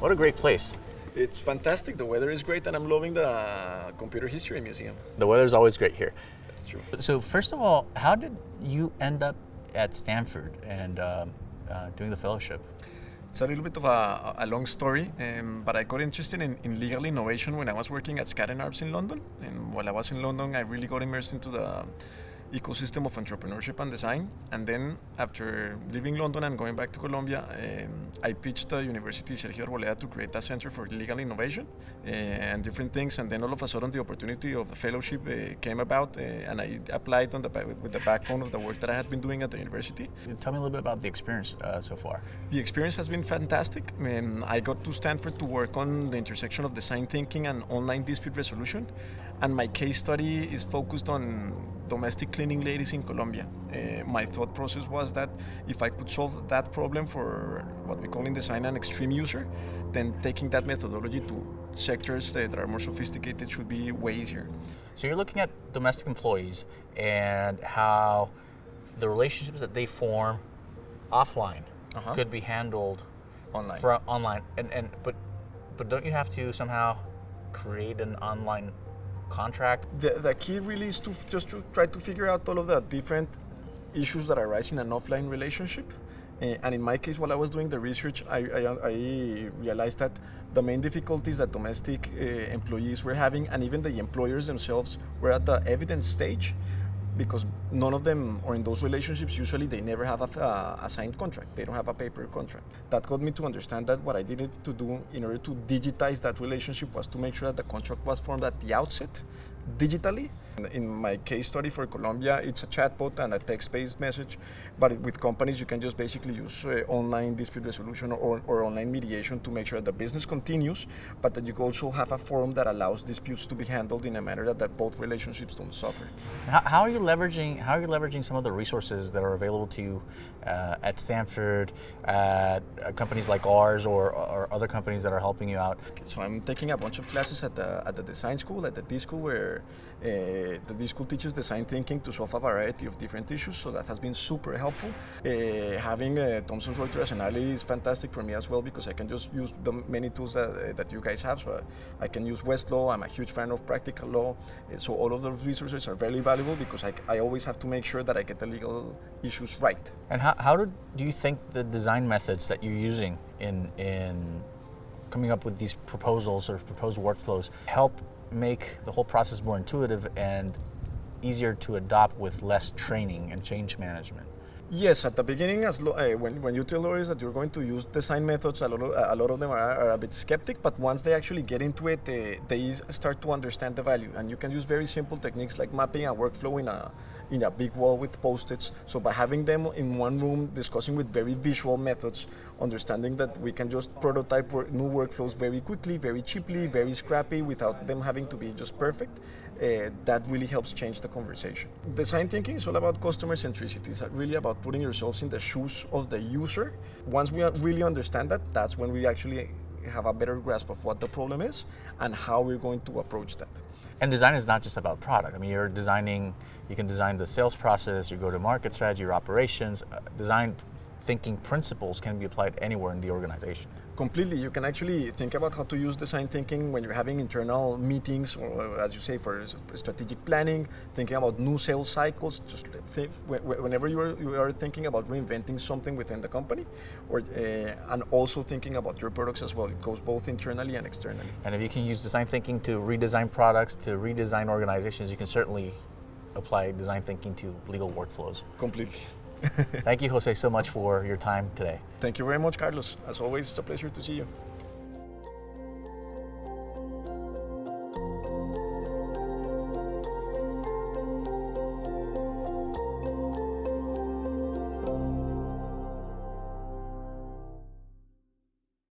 What a great place. It's fantastic. The weather is great, and I'm loving the Computer History Museum. The weather's always great here. That's true. So first of all, how did you end up at Stanford and doing the fellowship? It's a little bit of a long story, but I got interested in legal innovation when I was working at Skadden Arps in London. And while I was in London, I really got immersed into the ecosystem of entrepreneurship and design. And then after leaving London and going back to Colombia, I pitched the University Sergio Arboleda to create a center for legal innovation and different things. And then all of a sudden the opportunity of the fellowship came about, and I applied with the backbone of the work that I had been doing at the university. Tell me a little bit about the experience so far. The experience has been fantastic. I got to Stanford to work on the intersection of design thinking and online dispute resolution. And my case study is focused on domestic cleaning ladies in Colombia. My thought process was that if I could solve that problem for what we call in design an extreme user, then taking that methodology to sectors that are more sophisticated should be way easier. So you're looking at domestic employees and how the relationships that they form offline could be handled online. But don't you have to somehow create an online contract? The key really is to try to figure out all of the different issues that arise in an offline relationship. And in my case, while I was doing the research, I realized that the main difficulties that domestic employees were having, and even the employers themselves, were at the evidence stage, because none of them, or in those relationships, usually they never have a signed contract. They don't have a paper contract. That got me to understand that what I needed to do in order to digitize that relationship was to make sure that the contract was formed at the outset digitally. In my case study for Colombia, it's a chatbot and a text-based message, but with companies you can just basically use online dispute resolution or online mediation to make sure that the business continues, but that you also have a form that allows disputes to be handled in a manner that both relationships don't suffer. How are you leveraging some of the resources that are available to you at Stanford, at companies like ours, or other companies that are helping you out? So I'm taking a bunch of classes at the design school, at the D school, where the D school teaches design thinking to solve a variety of different issues, so that has been super helpful. Having Thomson Reuters as an ally is fantastic for me as well, because I can just use the many tools that you guys have. So I can use Westlaw. I'm a huge fan of practical law. So all of those resources are very valuable, because I always have to make sure that I get the legal issues right. And how do you think the design methods that you're using in coming up with these proposals or proposed workflows help make the whole process more intuitive and easier to adopt with less training and change management? Yes, at the beginning, when you tell lawyers that you're going to use design methods, a lot of them are a bit skeptic, but once they actually get into it, they start to understand the value. And you can use very simple techniques like mapping a workflow in a big wall with post-its. So by having them in one room discussing with very visual methods, understanding that we can just prototype new workflows very quickly, very cheaply, very scrappy, without them having to be just perfect, that really helps change the conversation. Design thinking is all about customer centricity. It's really about putting yourselves in the shoes of the user. Once we really understand that, that's when we actually have a better grasp of what the problem is and how we're going to approach that. And design is not just about product. I mean, you can design the sales process, your go-to-market strategy, your operations. Design thinking principles can be applied anywhere in the organization. Completely. You can actually think about how to use design thinking when you're having internal meetings, or as you say, for strategic planning, thinking about new sales cycles. Just whenever you are thinking about reinventing something within the company, and also thinking about your products as well. It goes both internally and externally. And if you can use design thinking to redesign products, to redesign organizations, you can certainly apply design thinking to legal workflows. Completely. Thank you, Jose, so much for your time today. Thank you very much, Carlos. As always, it's a pleasure to see you.